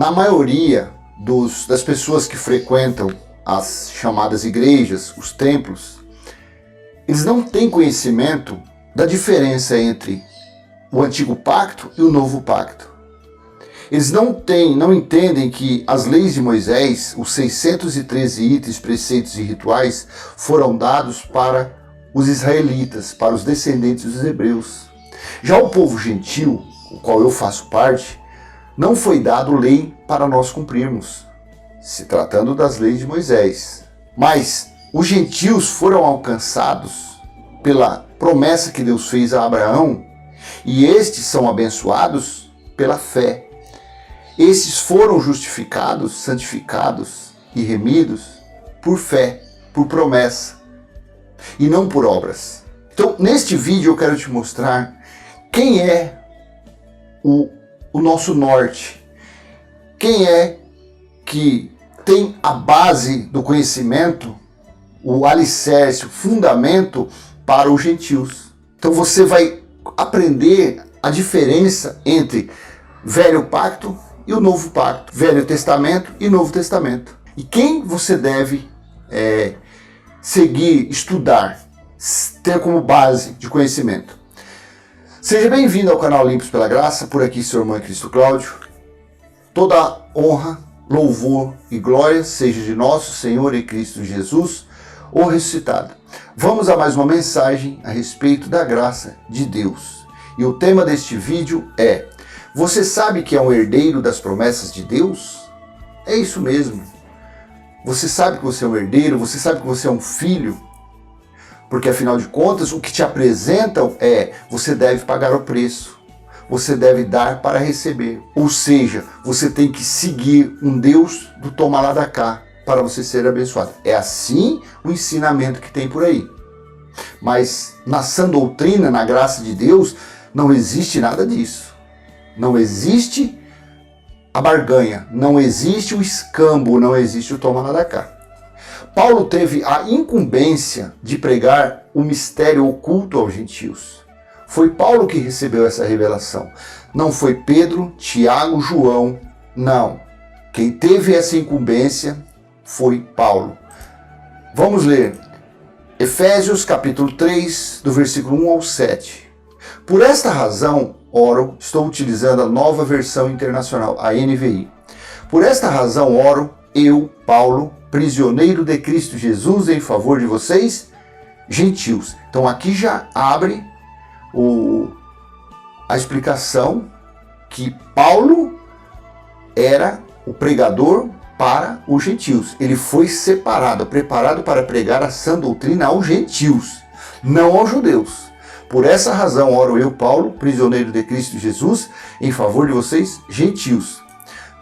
Na maioria das pessoas que frequentam as chamadas igrejas, os templos, eles não têm conhecimento da diferença entre o antigo pacto e o novo pacto. Eles não entendem que as leis de Moisés, os 613 itens, preceitos e rituais, foram dados para os israelitas, para os descendentes dos hebreus. Já o povo gentil, o qual eu faço parte, não foi dado lei para nós cumprirmos, se tratando das leis de Moisés. Mas os gentios foram alcançados pela promessa que Deus fez a Abraão, e estes são abençoados pela fé. Estes foram justificados, santificados e remidos por fé, por promessa, e não por obras. Então, neste vídeo eu quero te mostrar quem é o nosso norte, quem é que tem a base do conhecimento, o alicerce, o fundamento para os gentios. Então você vai aprender a diferença entre Velho Pacto e o Novo Pacto, Velho Testamento e Novo Testamento. E quem você deve seguir, estudar, ter como base de conhecimento. Seja bem-vindo ao canal Limpos pela Graça, por aqui seu irmão Cristo Cláudio. Toda honra, louvor e glória seja de nosso Senhor e Cristo Jesus, o ressuscitado. Vamos a mais uma mensagem a respeito da graça de Deus. E o tema deste vídeo é: você sabe que é um herdeiro das promessas de Deus? É isso mesmo. Você sabe que você é um herdeiro, você sabe que você é um filho? Porque afinal de contas, o que te apresentam é: você deve pagar o preço, você deve dar para receber. Ou seja, você tem que seguir um Deus do toma lá da cá para você ser abençoado. É assim o ensinamento que tem por aí. Mas na sã doutrina, na graça de Deus, não existe nada disso. Não existe a barganha, não existe o escambo, não existe o toma lá da cá. Paulo teve a incumbência de pregar o mistério oculto aos gentios. Foi Paulo que recebeu essa revelação. Não foi Pedro, Tiago, João, não. Quem teve essa incumbência foi Paulo. Vamos ler Efésios capítulo 3, do versículo 1 ao 7. Por esta razão, oro, estou utilizando a nova versão internacional, a NVI. Por esta razão, oro, eu, Paulo, prisioneiro de Cristo Jesus, em favor de vocês, gentios. Então aqui já abre a explicação que Paulo era o pregador para os gentios. Ele foi separado, preparado para pregar a sã doutrina aos gentios, não aos judeus. Por essa razão, oro eu, Paulo, prisioneiro de Cristo Jesus, em favor de vocês, gentios.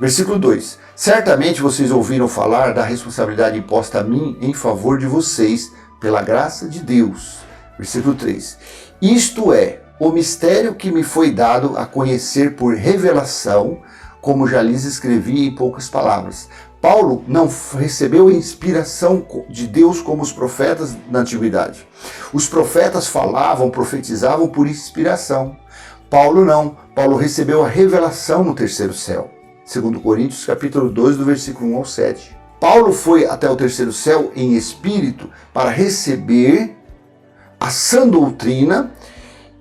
Versículo 2. Certamente vocês ouviram falar da responsabilidade imposta a mim em favor de vocês, pela graça de Deus. Versículo 3. Isto é, o mistério que me foi dado a conhecer por revelação, como já lhes escrevi em poucas palavras. Paulo não recebeu a inspiração de Deus como os profetas da antiguidade. Os profetas falavam, profetizavam por inspiração. Paulo não. Paulo recebeu a revelação no terceiro céu. 2 Coríntios capítulo 2, do versículo 1 ao 7. Paulo foi até o terceiro céu em espírito para receber a sã doutrina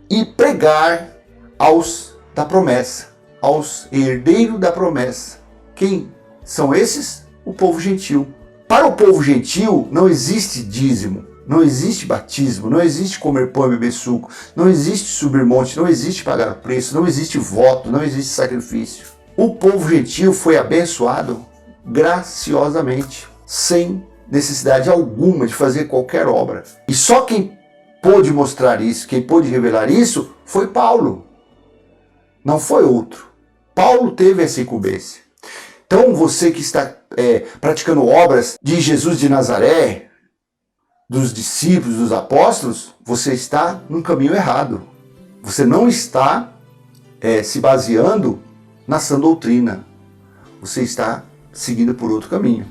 e pregar aos da promessa, aos herdeiros da promessa. Quem são esses? O povo gentil. Para o povo gentil não existe dízimo, não existe batismo, não existe comer pão e beber suco, não existe subir monte, não existe pagar o preço, não existe voto, não existe sacrifício. O povo gentil foi abençoado graciosamente, sem necessidade alguma de fazer qualquer obra. E só quem pôde mostrar isso, quem pôde revelar isso, foi Paulo. Não foi outro. Paulo teve essa incumbência. Então você que está praticando obras de Jesus de Nazaré, dos discípulos, dos apóstolos, você está num caminho errado. Você não está se baseando na sã doutrina. Você está seguindo por outro caminho.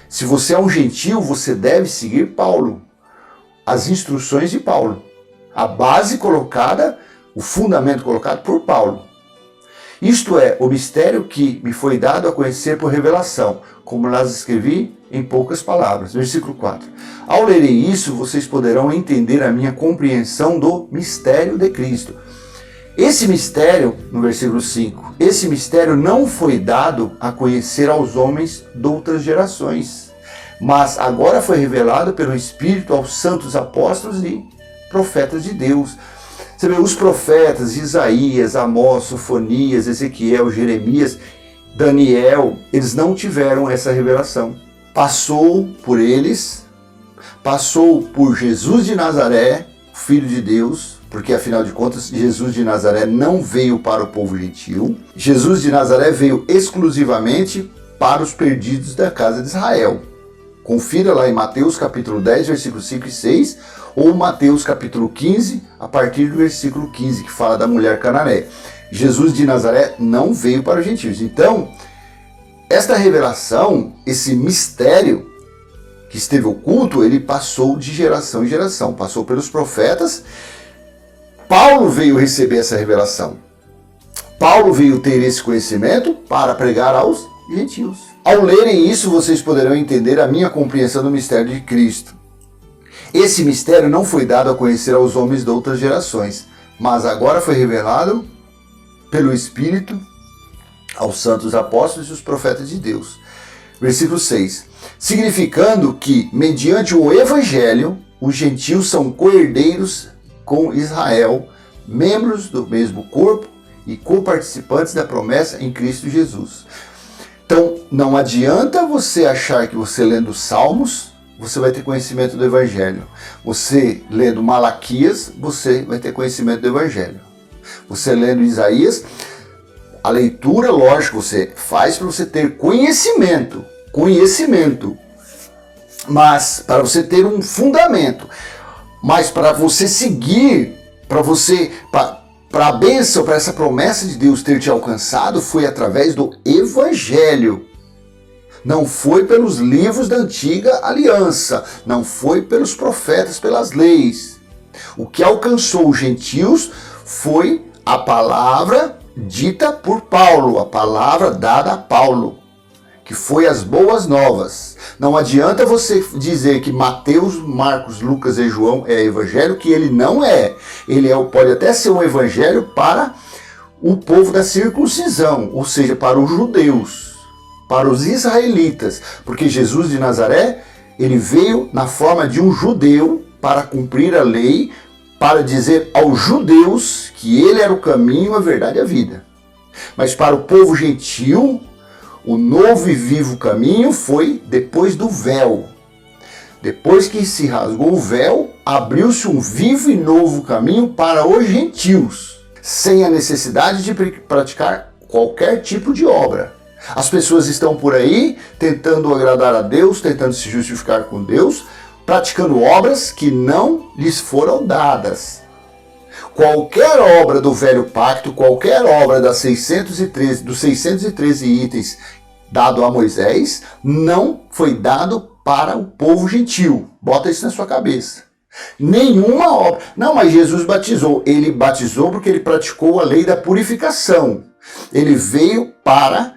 Se você é um gentil, você deve seguir Paulo. As instruções de Paulo. A base colocada, o fundamento colocado por Paulo. Isto é, o mistério que me foi dado a conhecer por revelação, como las escrevi em poucas palavras. Versículo 4. Ao lerem isso, vocês poderão entender a minha compreensão do mistério de Cristo. Esse mistério, no versículo 5, esse mistério não foi dado a conhecer aos homens de outras gerações, mas agora foi revelado pelo Espírito aos santos apóstolos e profetas de Deus. Você vê, os profetas, Isaías, Amós, Sofonias, Ezequiel, Jeremias, Daniel, eles não tiveram essa revelação. Passou por eles, passou por Jesus de Nazaré, Filho de Deus, porque afinal de contas Jesus de Nazaré não veio para o povo gentil. Jesus de Nazaré veio exclusivamente para os perdidos da casa de Israel. Confira lá em Mateus capítulo 10, versículos 5 e 6, ou Mateus capítulo 15, a partir do versículo 15, que fala da mulher cananeia. Jesus de Nazaré não veio para os gentios. Então, esta revelação, esse mistério que esteve oculto, ele passou de geração em geração, passou pelos profetas. Paulo veio receber essa revelação. Paulo veio ter esse conhecimento para pregar aos gentios. Ao lerem isso, vocês poderão entender a minha compreensão do mistério de Cristo. Esse mistério não foi dado a conhecer aos homens de outras gerações, mas agora foi revelado pelo Espírito aos santos apóstolos e os profetas de Deus. Versículo 6. Significando que, mediante o Evangelho, os gentios são co-herdeiros com Israel, membros do mesmo corpo e co-participantes da promessa em Cristo Jesus. Então, não adianta você achar que você lendo Salmos, você vai ter conhecimento do Evangelho. Você lendo Malaquias, você vai ter conhecimento do Evangelho. Você lendo Isaías, a leitura, lógico, você faz para você ter conhecimento. Mas para você ter um fundamento. Mas para você seguir, para a bênção, para essa promessa de Deus ter te alcançado, foi através do Evangelho. Não foi pelos livros da antiga aliança, não foi pelos profetas, pelas leis. O que alcançou os gentios foi a palavra dita por Paulo, a palavra dada a Paulo, que foi as boas novas. Não adianta você dizer que Mateus, Marcos, Lucas e João é evangelho, que ele não é. Ele pode até ser um evangelho para o povo da circuncisão, ou seja, para os judeus, para os israelitas, porque Jesus de Nazaré, ele veio na forma de um judeu para cumprir a lei, para dizer aos judeus que ele era o caminho, a verdade e a vida. Mas para o povo gentil, o novo e vivo caminho foi depois do véu. Depois que se rasgou o véu, abriu-se um vivo e novo caminho para os gentios, sem a necessidade de praticar qualquer tipo de obra. As pessoas estão por aí tentando agradar a Deus, tentando se justificar com Deus, praticando obras que não lhes foram dadas. Qualquer obra do Velho Pacto, qualquer obra dos 613 itens dado a Moisés, não foi dado para o povo gentil. Bota isso na sua cabeça. Nenhuma obra. Não, mas Jesus batizou. Ele batizou porque ele praticou a lei da purificação. Ele veio para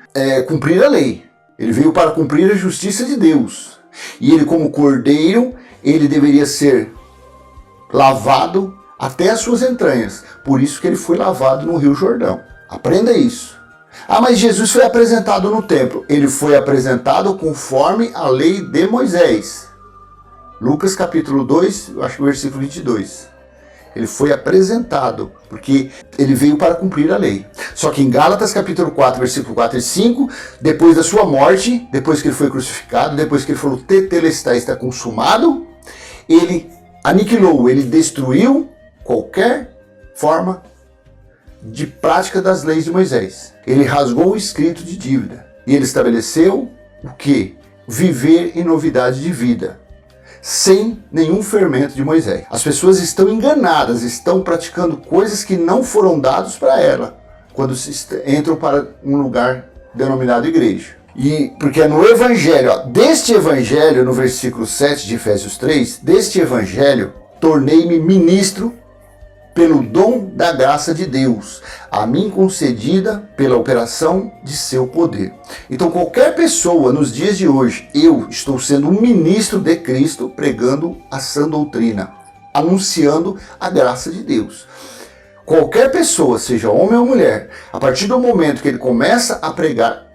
cumprir a lei. Ele veio para cumprir a justiça de Deus. E ele, como cordeiro, ele deveria ser lavado até as suas entranhas. Por isso que ele foi lavado no Rio Jordão. Aprenda isso. Ah, mas Jesus foi apresentado no templo. Ele foi apresentado conforme a lei de Moisés. Lucas capítulo 2, eu acho que o versículo 22. Ele foi apresentado, porque ele veio para cumprir a lei. Só que em Gálatas capítulo 4, versículo 4 e 5, depois da sua morte, depois que ele foi crucificado, depois que ele falou tetelestai, está consumado, ele aniquilou, ele destruiu qualquer forma de prática das leis de Moisés. Ele rasgou o escrito de dívida. E ele estabeleceu o quê? Viver em novidade de vida, sem nenhum fermento de Moisés. As pessoas estão enganadas, estão praticando coisas que não foram dadas para ela, quando entram para um lugar denominado igreja. E porque é no evangelho, deste evangelho, no versículo 7 de Efésios 3, deste evangelho, tornei-me ministro pelo dom da graça de Deus, a mim concedida pela operação de seu poder. Então qualquer pessoa nos dias de hoje, eu estou sendo um ministro de Cristo, pregando a sã doutrina, anunciando a graça de Deus. Qualquer pessoa, seja homem ou mulher, a partir do momento que ele começa a pregar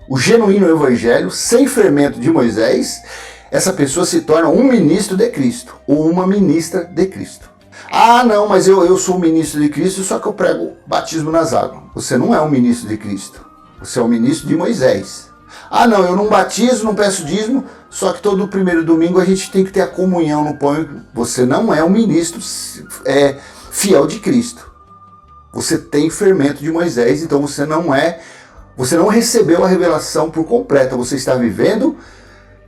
o genuíno evangelho, sem fermento de Moisés, essa pessoa se torna um ministro de Cristo, ou uma ministra de Cristo. Ah, não, mas eu sou um ministro de Cristo, só que eu prego batismo nas águas. Você não é um ministro de Cristo, você é um ministro de Moisés. Ah, não, eu não batizo, não peço dízimo, só que todo primeiro domingo a gente tem que ter a comunhão no pão. Você não é um ministro fiel de Cristo. Você tem fermento de Moisés, então você não recebeu a revelação por completa. Você está vivendo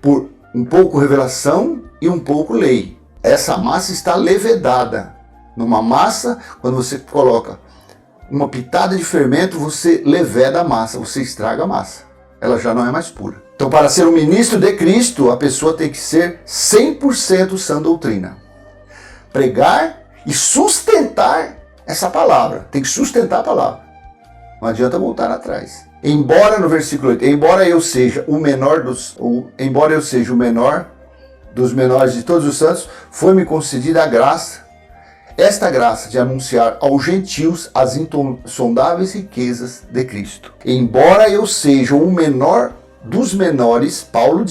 por um pouco revelação e um pouco lei. Essa massa está levedada. Numa massa, quando você coloca uma pitada de fermento, você leveda a massa, você estraga a massa. Ela já não é mais pura. Então, para ser um ministro de Cristo, a pessoa tem que ser 100% sã doutrina. Pregar e sustentar essa palavra. Tem que sustentar a palavra. Não adianta voltar atrás. Embora, no versículo 8, embora eu seja o menor dos menores de todos os santos, foi-me concedida a graça, esta graça de anunciar aos gentios as insondáveis riquezas de Cristo. Embora eu seja o menor dos menores, Paulo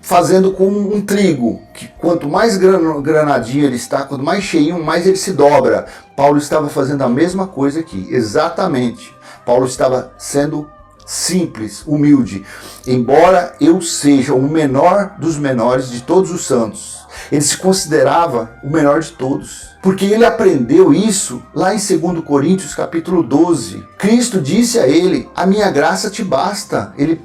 fazendo como um trigo, que quanto mais granadinho ele está, quanto mais cheinho, mais ele se dobra. Paulo estava fazendo a mesma coisa aqui, exatamente. Paulo estava sendo simples, humilde. Embora eu seja o menor dos menores de todos os santos, ele se considerava o menor de todos, porque ele aprendeu isso lá em 2 Coríntios capítulo 12. Cristo disse a ele, a minha graça te basta. Ele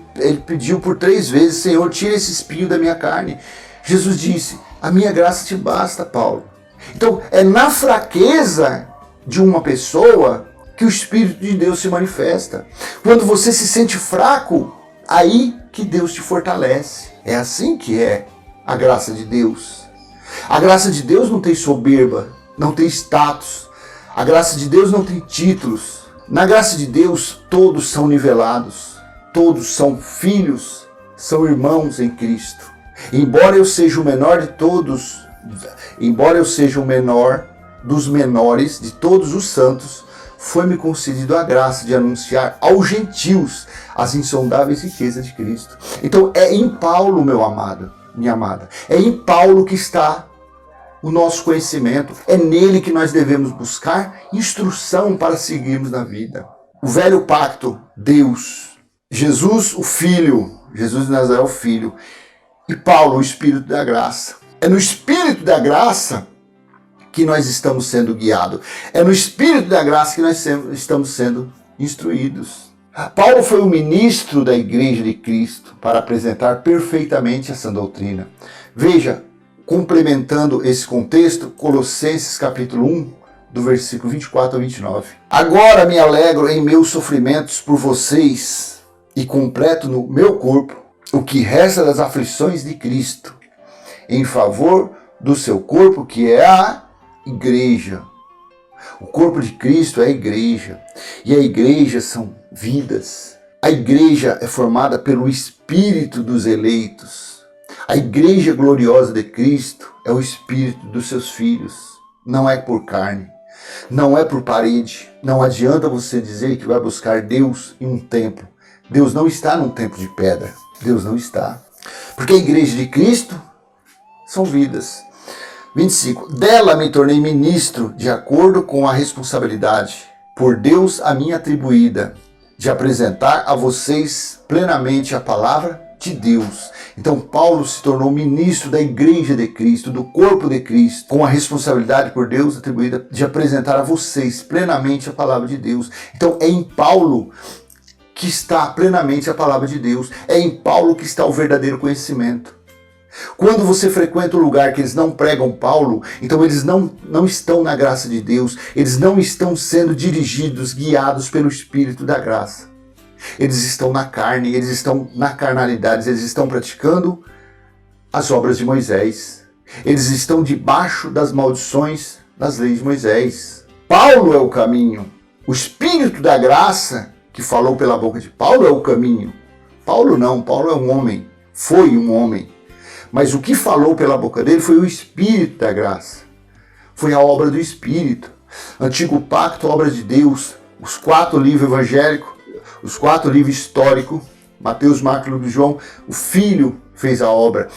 pediu por 3 vezes, Senhor, tira esse espinho da minha carne. Jesus disse, a minha graça te basta, Paulo. Então, é na fraqueza de uma pessoa que o Espírito de Deus se manifesta. Quando você se sente fraco, aí que Deus te fortalece. É assim que é a graça de Deus. A graça de Deus não tem soberba, não tem status. A graça de Deus não tem títulos. Na graça de Deus, todos são nivelados. Todos são filhos, são irmãos em Cristo. Embora eu seja o menor de todos, embora eu seja o menor dos menores de todos os santos, foi-me concedido a graça de anunciar aos gentios as insondáveis riquezas de Cristo. Então é em Paulo, meu amado, minha amada, é em Paulo que está o nosso conhecimento. É nele que nós devemos buscar instrução para seguirmos na vida. O velho pacto, Deus, Jesus, o Filho, Jesus de Nazaré, o Filho, e Paulo, o Espírito da Graça. É no Espírito da Graça que nós estamos sendo guiados. É no Espírito da Graça que nós estamos sendo instruídos. Paulo foi o ministro da Igreja de Cristo para apresentar perfeitamente essa doutrina. Veja, complementando esse contexto, Colossenses capítulo 1, do versículo 24 a 29. Agora me alegro em meus sofrimentos por vocês e completo no meu corpo o que resta das aflições de Cristo, em favor do seu corpo, que é a igreja. O corpo de Cristo é a igreja, e a igreja são vidas. A igreja é formada pelo Espírito dos eleitos. A igreja gloriosa de Cristo é o Espírito dos seus filhos. Não é por carne, não é por parede. Não adianta você dizer que vai buscar Deus em um templo. Deus não está num templo de pedra. Deus não está. Porque a igreja de Cristo são vidas. 25. Dela me tornei ministro de acordo com a responsabilidade por Deus a mim atribuída, de apresentar a vocês plenamente a palavra de Deus. Então Paulo se tornou ministro da igreja de Cristo, do corpo de Cristo, com a responsabilidade por Deus atribuída de apresentar a vocês plenamente a palavra de Deus. Então é em Paulo que está plenamente a palavra de Deus. É em Paulo que está o verdadeiro conhecimento. Quando você frequenta um lugar que eles não pregam Paulo, então eles não estão na graça de Deus, eles não estão sendo dirigidos, guiados pelo Espírito da graça. Eles estão na carne, eles estão na carnalidade, eles estão praticando as obras de Moisés. Eles estão debaixo das maldições das leis de Moisés. Paulo é o caminho. O Espírito da graça que falou pela boca de Paulo é o caminho. Paulo não, Paulo é um homem, foi um homem. Mas o que falou pela boca dele foi o Espírito da graça. Foi a obra do Espírito. Antigo Pacto, obra de Deus. Os 4 livros evangélicos, os 4 livros históricos, Mateus, Marcos, Lucas e João, o Filho fez a obra.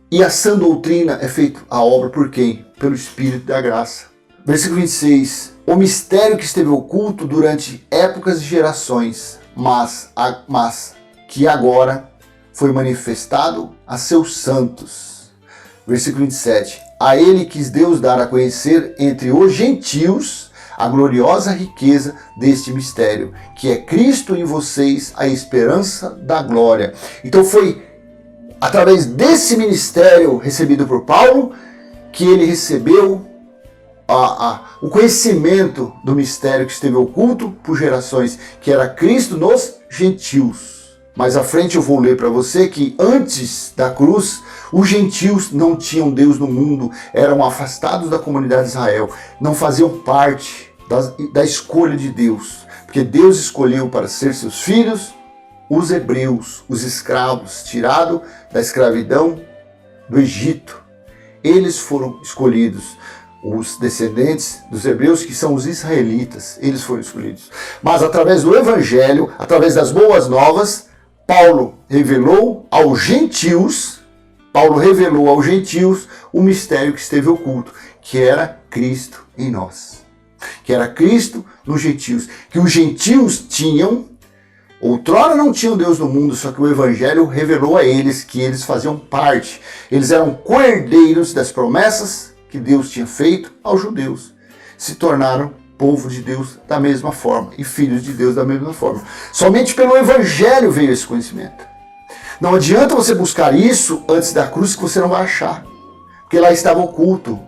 E a sã doutrina é feita a obra por quem? Pelo Espírito da graça. Versículo 26. O mistério que esteve oculto durante épocas e gerações, mas que agora foi manifestado a seus santos. Versículo 27. A ele quis Deus dar a conhecer entre os gentios a gloriosa riqueza deste mistério, que é Cristo em vocês, a esperança da glória. Então foi através desse ministério recebido por Paulo que ele recebeu o conhecimento do mistério que esteve oculto por gerações, que era Cristo nos gentios. Mais à frente eu vou ler para você que antes da cruz, os gentios não tinham Deus no mundo, eram afastados da comunidade de Israel, não faziam parte da escolha de Deus, porque Deus escolheu para ser seus filhos os hebreus, os escravos, tirados da escravidão do Egito. Eles foram escolhidos. Os descendentes dos hebreus, que são os israelitas, eles foram escolhidos. Mas através do evangelho, através das boas novas, Paulo revelou aos gentios o mistério que esteve oculto, que era Cristo em nós. Que era Cristo nos gentios. Que os gentios tinham, outrora não tinham Deus no mundo, só que o evangelho revelou a eles que eles faziam parte. Eles eram co-herdeiros das promessas que Deus tinha feito aos judeus, se tornaram povo de Deus da mesma forma e filhos de Deus da mesma forma. Somente pelo evangelho veio esse conhecimento. Não adianta você buscar isso antes da cruz que você não vai achar, porque lá estava oculto.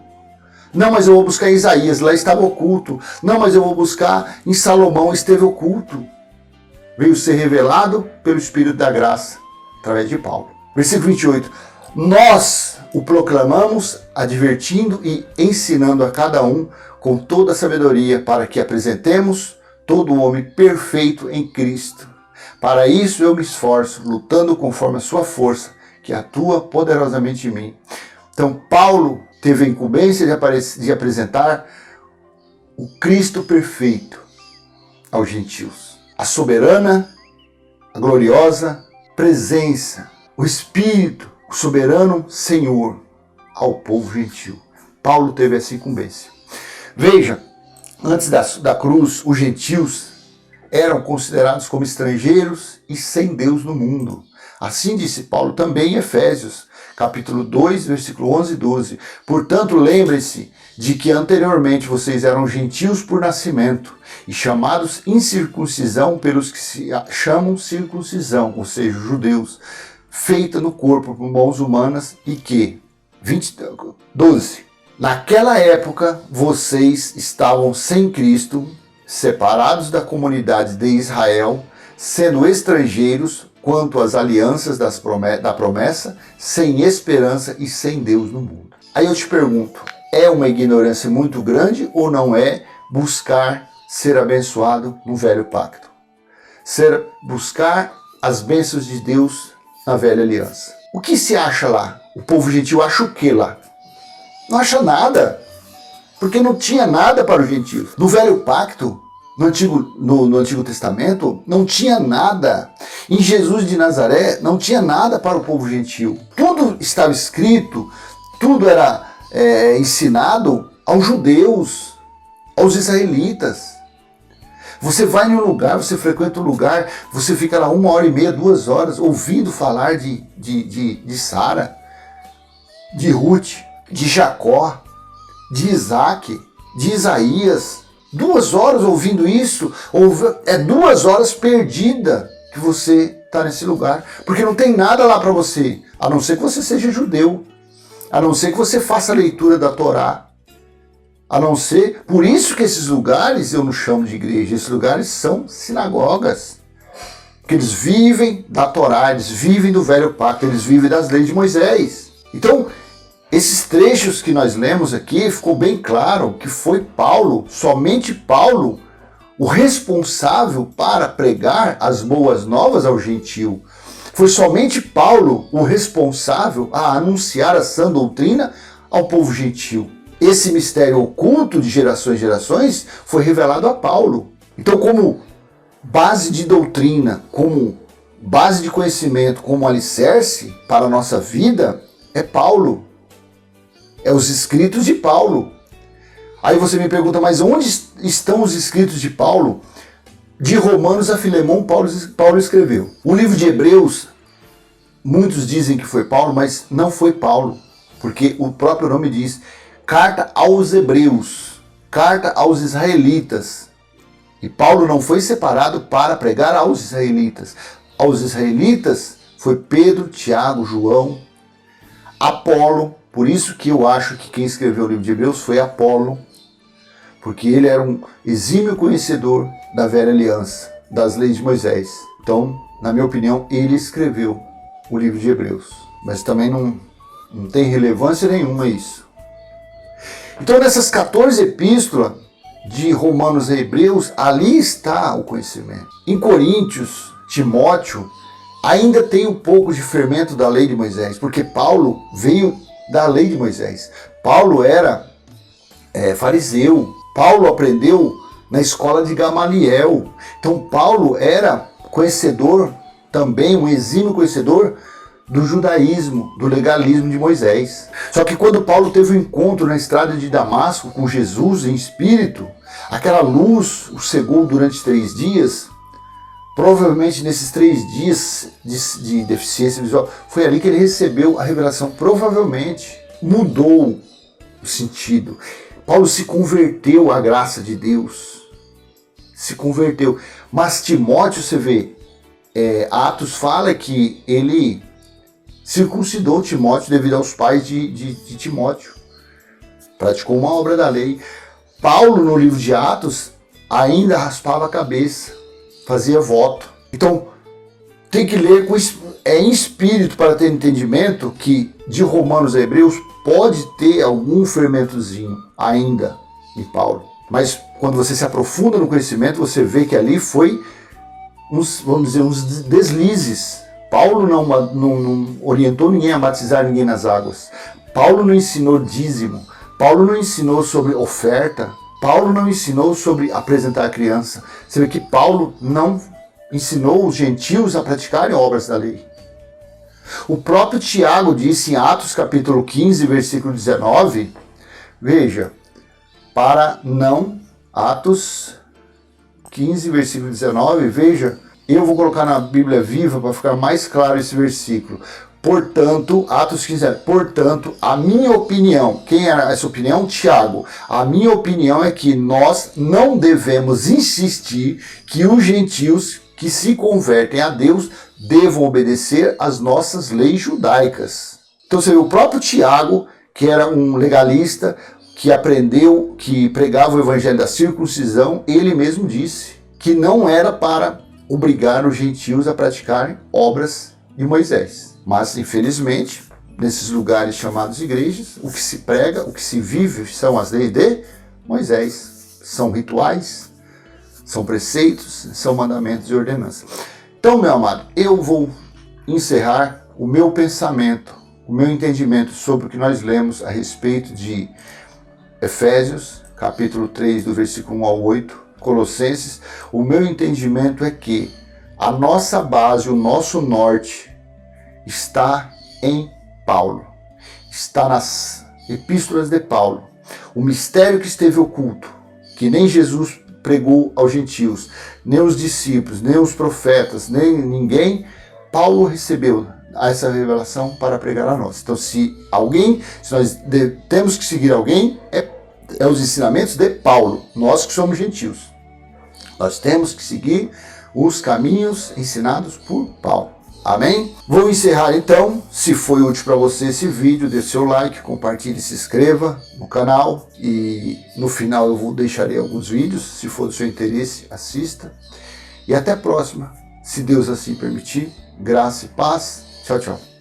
Não, mas eu vou buscar em Isaías, lá estava oculto. Não, mas eu vou buscar em Salomão, esteve oculto. Veio ser revelado pelo Espírito da graça, através de Paulo. Versículo 28. Nós o proclamamos, advertindo e ensinando a cada um com toda a sabedoria, para que apresentemos todo o homem perfeito em Cristo. Para isso eu me esforço, lutando conforme a sua força, que atua poderosamente em mim. Então Paulo teve a incumbência de apresentar o Cristo perfeito aos gentios. A soberana, a gloriosa presença, o Espírito, o soberano Senhor ao povo gentil. Paulo teve essa incumbência. Veja, antes da cruz, os gentios eram considerados como estrangeiros e sem Deus no mundo. Assim disse Paulo também em Efésios, capítulo 2, versículo 11 e 12. Portanto, lembrem-se de que anteriormente vocês eram gentios por nascimento e chamados incircuncisão pelos que se chamam circuncisão, ou seja, judeus, feita no corpo por mãos humanas e que, 12. Naquela época, vocês estavam sem Cristo, separados da comunidade de Israel, sendo estrangeiros quanto às alianças da promessa, sem esperança e sem Deus no mundo. Aí eu te pergunto, é uma ignorância muito grande ou não é buscar ser abençoado no velho pacto? Buscar as bênçãos de Deus na velha aliança. O que se acha lá? O povo gentil acha o que lá? Não acha nada, porque não tinha nada para os gentios. No velho pacto, no Antigo Testamento, não tinha nada. Em Jesus de Nazaré, não tinha nada para o povo gentil. Tudo estava escrito, tudo era ensinado aos judeus, aos israelitas. Você vai em um lugar, você frequenta um lugar, você fica lá 1h30, 2 horas, ouvindo falar de Sara, de Ruth, de Jacó, de Isaac, de Isaías. 2 horas ouvindo isso, é 2 horas perdida que você está nesse lugar. Porque não tem nada lá para você, a não ser que você seja judeu, a não ser que você faça a leitura da Torá, a não ser... Por isso que esses lugares eu não chamo de igreja, esses lugares são sinagogas. Porque eles vivem da Torá, eles vivem do velho pacto, eles vivem das leis de Moisés. Então, Esses trechos que nós lemos aqui, ficou bem claro que foi Paulo, somente Paulo, o responsável para pregar as boas novas ao gentio. Foi somente Paulo o responsável a anunciar a sã doutrina ao povo gentil. Esse mistério oculto de gerações em gerações foi revelado a Paulo. Então, como base de doutrina, como base de conhecimento, como alicerce para a nossa vida, é Paulo. É os escritos de Paulo. Aí você me pergunta, mas onde estão os escritos de Paulo? De Romanos a Filemão, Paulo escreveu. O livro de Hebreus, muitos dizem que foi Paulo, mas não foi Paulo, porque o próprio nome diz carta aos Hebreus, carta aos israelitas. E Paulo não foi separado para pregar aos israelitas. Aos israelitas foi Pedro, Tiago, João, Apolo. Por isso que eu acho que quem escreveu o livro de Hebreus foi Apolo, porque ele era um exímio conhecedor da velha aliança, das leis de Moisés. Então, na minha opinião, ele escreveu o livro de Hebreus. Mas também não tem relevância nenhuma isso. Então, nessas 14 epístolas de Romanos e Hebreus, ali está o conhecimento. Em Coríntios, Timóteo ainda tem um pouco de fermento da lei de Moisés, porque Paulo veio da lei de Moisés. Paulo era fariseu. Paulo aprendeu na escola de Gamaliel. Então Paulo era conhecedor, também um exímio conhecedor do judaísmo, do legalismo de Moisés. Só que quando Paulo teve um encontro na estrada de Damasco com Jesus em espírito, aquela luz o cegou durante 3 dias. Provavelmente nesses 3 dias de deficiência visual, foi ali que ele recebeu a revelação. Provavelmente mudou o sentido. Paulo se converteu à graça de Deus. Se converteu. Mas Timóteo, você vê, Atos fala que ele circuncidou Timóteo devido aos pais de Timóteo. Praticou uma obra da lei. Paulo, no livro de Atos, ainda raspava a cabeça. Fazia voto. Então, tem que ler em espírito para ter entendimento que de Romanos a Hebreus pode ter algum fermentozinho ainda em Paulo. Mas quando você se aprofunda no conhecimento, você vê que ali foi uns deslizes. Paulo não orientou ninguém a batizar ninguém nas águas. Paulo não ensinou dízimo. Paulo não ensinou sobre oferta. Paulo não ensinou sobre apresentar a criança. Você vê que Paulo não ensinou os gentios a praticarem obras da lei. O próprio Tiago disse em Atos capítulo 15, versículo 19, veja, Atos 15, versículo 19, veja, eu vou colocar na Bíblia Viva para ficar mais claro esse versículo. Portanto, Atos 15, portanto, a minha opinião, quem era essa opinião? Tiago. A minha opinião é que nós não devemos insistir que os gentios que se convertem a Deus devam obedecer às nossas leis judaicas. Então você vê o próprio Tiago, que era um legalista, que aprendeu, que pregava o evangelho da circuncisão, ele mesmo disse que não era para obrigar os gentios a praticarem obras de Moisés. Mas, infelizmente, nesses lugares chamados igrejas, o que se prega, o que se vive são as leis de Moisés. São rituais, são preceitos, são mandamentos e ordenanças. Então, meu amado, eu vou encerrar o meu pensamento, o meu entendimento sobre o que nós lemos a respeito de Efésios, capítulo 3, do versículo 1 ao 8, Colossenses. O meu entendimento é que a nossa base, o nosso norte, está em Paulo, está nas epístolas de Paulo. O mistério que esteve oculto, que nem Jesus pregou aos gentios, nem os discípulos, nem os profetas, nem ninguém, Paulo recebeu essa revelação para pregar a nós. Então, se nós temos que seguir alguém, é os ensinamentos de Paulo, nós que somos gentios. Nós temos que seguir os caminhos ensinados por Paulo. Amém? Vou encerrar então. Se foi útil para você esse vídeo, dê seu like, compartilhe, se inscreva no canal. E no final eu deixarei alguns vídeos. Se for do seu interesse, assista. E até a próxima. Se Deus assim permitir. Graça e paz. Tchau, tchau.